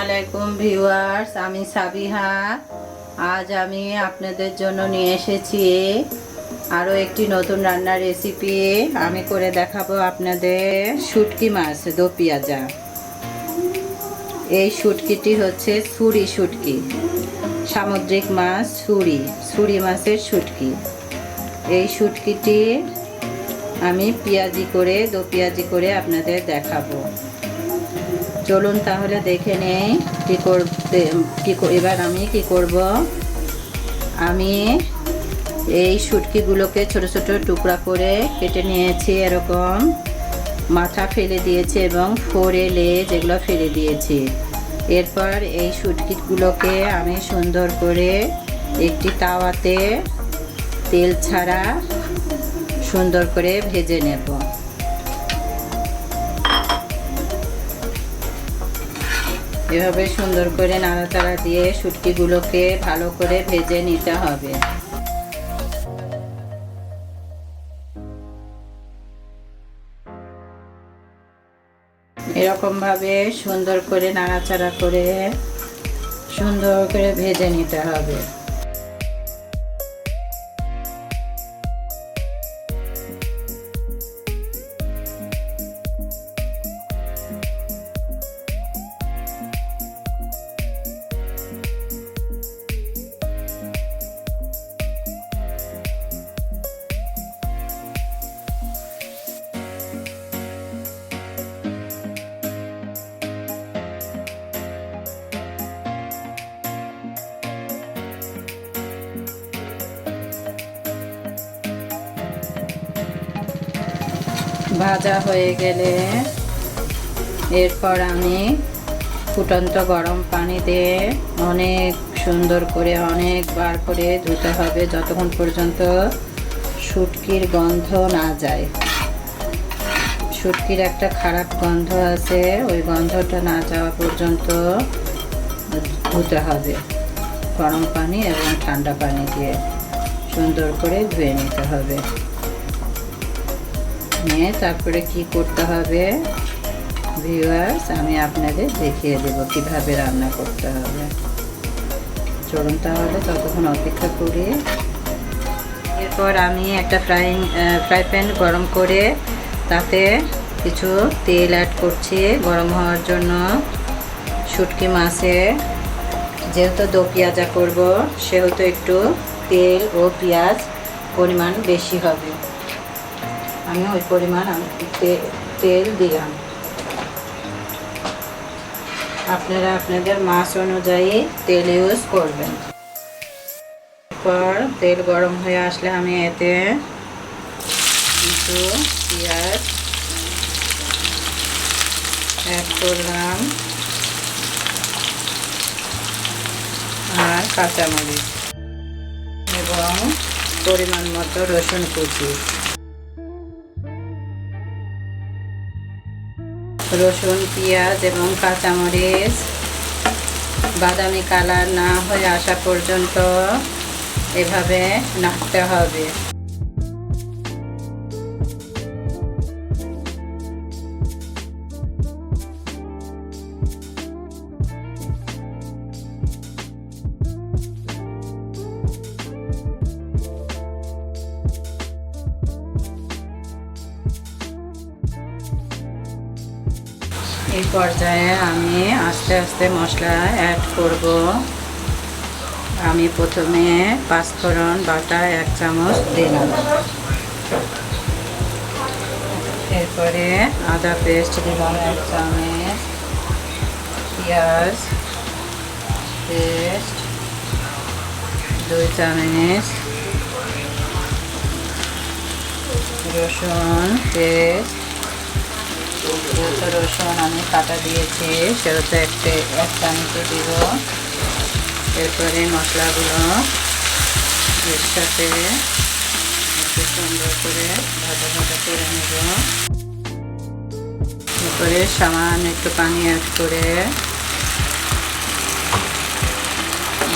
আলাইকুম ভিউয়ার্স, আমি সাবিহা। আজ আমি আপনাদের জন্য নিয়ে এসেছি আরও একটি নতুন রান্নার রেসিপি। আমি করে দেখাবো আপনাদের শুটকি মাছ দো পেঁয়াজা। এই শুটকিটি হচ্ছে ছুরি শুটকি, সামুদ্রিক মাছ ছুরি মাছের শুটকি। এই শুটকিটি আমি দো পেঁয়াজি করে আপনাদের দেখাবো। চলুন তাহলে দেখে নেই এবার আমি কি করব। আমি এই শুটকিগুলোকে ছোট ছোট টুকরা করে কেটে নিয়েছি, এরকম মাথা ফেলে দিয়েছি এবং ফোরে লেজ এগুলো ফেলে দিয়েছি। এরপর এই শুটকিগুলোকে আমি সুন্দর করে একটি তাওয়াতে তেল ছাড়া সুন্দর করে ভেজে নেব। এভাবে সুন্দর করে নাড়াচাড়া দিয়ে শুটকিগুলোকে ভালো করে ভেজে নিতে হবে। এরকমভাবে সুন্দর করে নাড়াচাড়া করে সুন্দর করে ভেজে নিতে হবে। ভাজা হয়ে গেলে এরপর আমি ফুটন্ত গরম পানি দিয়ে অনেক সুন্দর করে অনেকবার করে ধুতে হবে, যতক্ষণ পর্যন্ত শুটকির গন্ধ না যায়। শুটকির একটা খারাপ গন্ধ আছে, ওই গন্ধটা না যাওয়া পর্যন্ত ধুতে হবে। গরম পানি এবং ঠান্ডা পানি দিয়ে সুন্দর করে ধুয়ে নিতে হবে। নিয়ে তারপরে কি করতে হবে ভিউয়ার্স, আমি আপনাদের দেখিয়ে দেব কিভাবে রান্না করতে হবে। চলুন তাহলে ততক্ষণ অপেক্ষা করি। এরপর আমি একটা ফ্রাই প্যান গরম করে তাতে কিছু তেল অ্যাড করছি গরম হওয়ার জন্য। শুটকি মাছে যেহেতু দো পেঁয়াজা করব, সেহেতু একটু তেল ও পেঁয়াজ পরিমাণ বেশি হবে। আমি ওই পরিমাণ তেল দিলাম। আপনারা আপনাদের মাছ অনুযায়ী তেল ইউজ করবেন। এরপর তেল গরম হয়ে আসলে আমি এতে কিছু পেঁয়াজ অ্যাড করলাম আর কাঁচামরিচ এবং পরিমাণ মতো রসুন কুচি। রসুন, পেঁয়াজ এবং কাঁচামরিচ বাদামি কালার না হয়ে আসা পর্যন্ত এভাবে নাড়তে হবে। এই পর্যায়ে আমি আস্তে আস্তে মশলা অ্যাড করব। আমি প্রথমে পাঁচফোড়ন বাটা 1 চামচ দিলাম। এরপরে আদা পেস্ট দিলাম 1 চামচ, পেঁয়াজ পেস্ট 2 চামচ, রসুন পেস্ট। যেহেতু রসুন আমি কাটা দিয়েছি সেহেতু 1 চামচ দিব। এরপরে মশলাগুলো এর সাথে একটু সুন্দর করে ভাজা ভাজা করে নেব। এরপরে সামান্য একটু পানি অ্যাড করে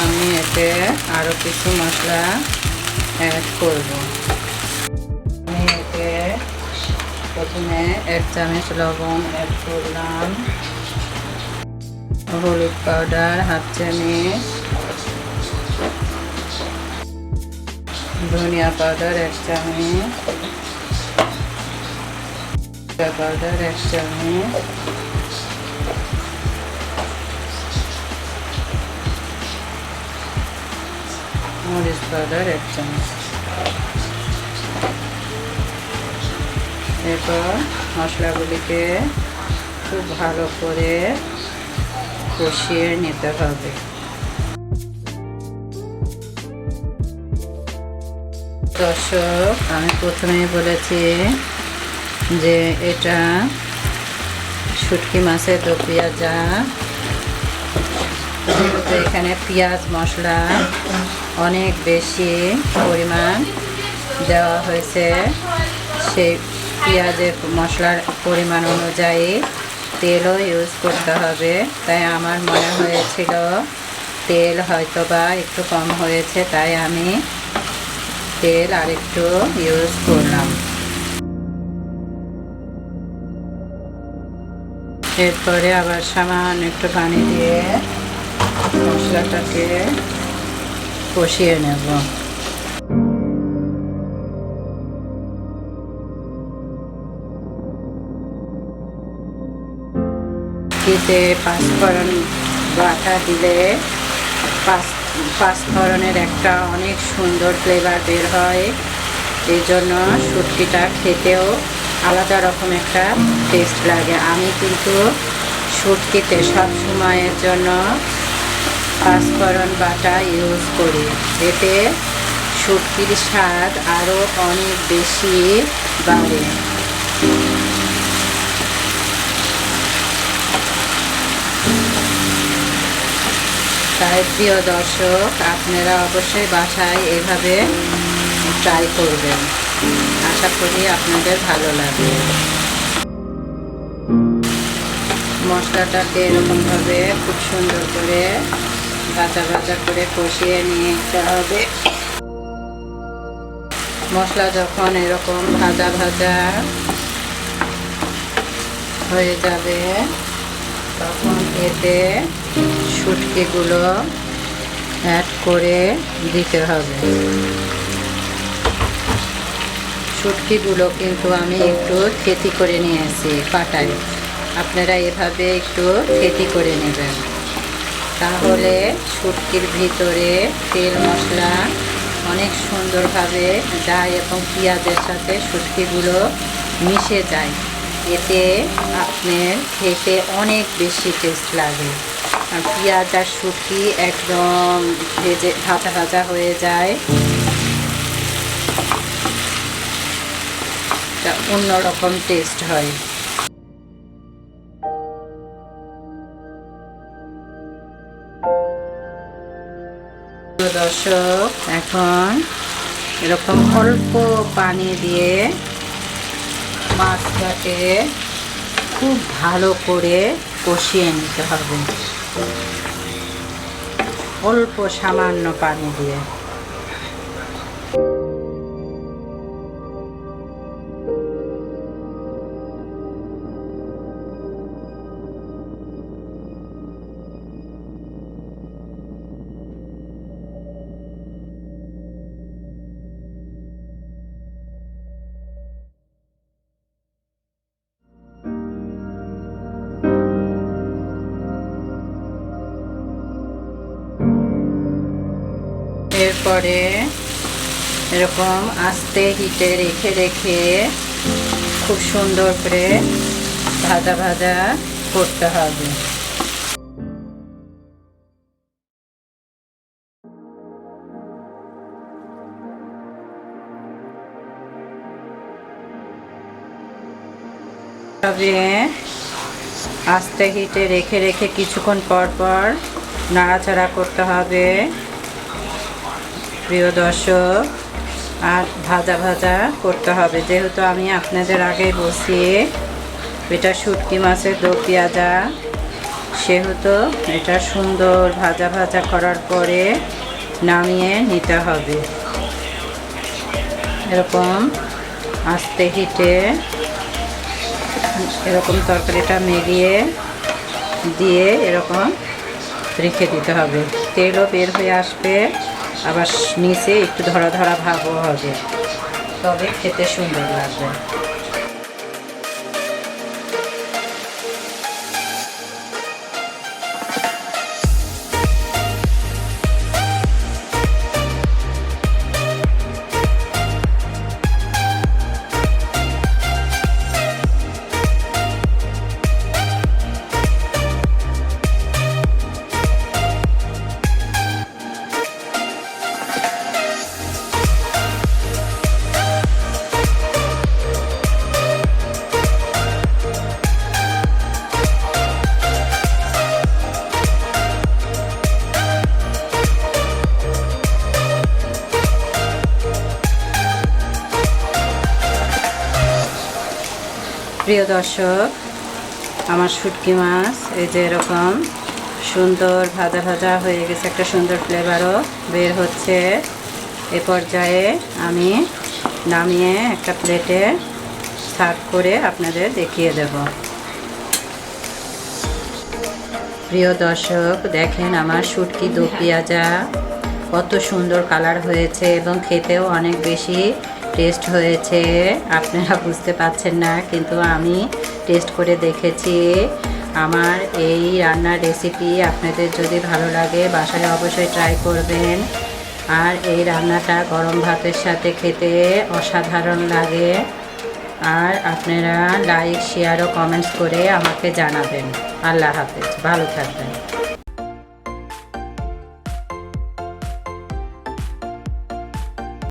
আমি এতে আরও কিছু মশলা অ্যাড করব। আমি এতে প্রথমে 1 চামচ লবণ অ্যাড করলাম, হলুদ পাউডার হাফ চামচ, ধনিয়া পাউডার 1 চামচ, জিরা পাউডার 1 চামচ, মরিচ পাউডার 1 চামচ। এরপর মশলাগুলিকে খুব ভালো করে কষিয়ে নিতে হবে। দর্শক, আমি প্রথমেই বলেছি যে এটা শুটকি মাছের দো পেঁয়াজা। যেহেতু এখানে পেঁয়াজ মশলা অনেক বেশি পরিমাণ দেওয়া হয়েছে, সেই পেঁয়াজের মশলার পরিমাণ অনুযায়ী তেলও ইউজ করতে হবে। তাই আমার মনে হয়েছিল তেল হয়তোবা একটু কম হয়েছে, তাই আমি তেল আরেকটু ইউজ করলাম। এরপরে আবার সামান্য একটু পানি দিয়ে মশলাটাকে কষিয়ে নেব। এতে পাঁচফোড়ন বাটা দিলে পাঁচফোড়নের একটা অনেক সুন্দর ফ্লেভার বের হয়। এই জন্য শুটকিটা খেতেও আলাদা রকম একটা টেস্ট লাগে। আমি কিন্তু শুটকিতে সব সময়ের জন্য পাঁচফোড়ন বাটা ইউজ করি, এতে শুটকির স্বাদ আরও অনেক বেশি বাড়ে। তাই প্রিয় দর্শক, আপনারা অবশ্যই বাসায় এভাবে ট্রাই করবেন। আশা করি আপনাদের ভালো লাগবে। মশলাটাকে এরকমভাবে খুব সুন্দর করে ভাজা ভাজা করে কষিয়ে নিতে হবে। মশলা যখন এরকম ভাজা ভাজা হয়ে যাবে, তখন এতে শুটকিগুলো অ্যাড করে দিতে হবে। শুটকিগুলো কিন্তু আমি একটু থেঁতি করে নিয়েছি পাটায়। আপনারা এভাবে একটু থেঁতি করে নেবেন, তাহলে শুটকির ভিতরে তেল মশলা অনেক সুন্দরভাবে যায় এবং পেঁয়াজের সাথে শুটকিগুলো মিশে যায়। এতে আপনার খেতে অনেক বেশি টেস্ট লাগে। আর পেঁয়াজ আর শুটকি একদম ভাজা ভাজা হয়ে যায়, অন্যরকম টেস্ট হয়। দর্শক, এখন এরকম অল্প পানি দিয়ে মাছটাকে খুব ভালো করে কষিয়ে নিতে হবে, অল্প সামান্য পানি দিয়ে। এরপরে এরকম আস্তে হিটে রেখে রেখে খুব সুন্দর করে ভাজা ভাজা করতে হবে। তবে আস্তে হিটে রেখে রেখে কিছুক্ষণ পর পর নাড়াচাড়া করতে হবে প্রিয় দর্শক, আর ভাজা ভাজা করতে হবে। যেহেতু আমি আপনাদের আগে বলছি এটা শুটকি মাছের দো পেঁয়াজা, সেহেতু এটা সুন্দর ভাজা ভাজা করার পরে নামিয়ে নিতে হবে। এরকম আস্তে হিটে এরকম তরকারিটা মিলিয়ে দিয়ে এরকম রেখে দিতে হবে। তেলও বের হয়ে আসবে, আবার নিচে একটু ধরা ধরা ভাবও হবে, তবে খেতে সুন্দর লাগবে। প্রিয় দর্শক, আমার শুটকি মাছ এই যে এরকম সুন্দর ভাজা ভাজা হয়ে গেছে, একটা সুন্দর ফ্লেভারও বের হচ্ছে। এ পর্যায়ে আমি নামিয়ে একটা প্লেটে সার্ভ করে আপনাদের দেখিয়ে দেব। প্রিয় দর্শক, দেখেন আমার শুটকি দো পেঁয়াজা কত সুন্দর কালার হয়েছে এবং খেতেও অনেক বেশি টেস্ট হয়েছে। আপনারা বুঝতে পারছেন না, কিন্তু আমি টেস্ট করে দেখেছি। আমার এই রান্নার রেসিপি আপনাদের যদি ভালো লাগে বাসায় অবশ্যই ট্রাই করবেন। আর এই রান্নাটা গরম ভাতের সাথে খেতে অসাধারণ লাগে। আর আপনারা লাইক, শেয়ার ও কমেন্টস করে আমাকে জানাবেন। আল্লাহ হাফেজ, ভালো থাকবেন।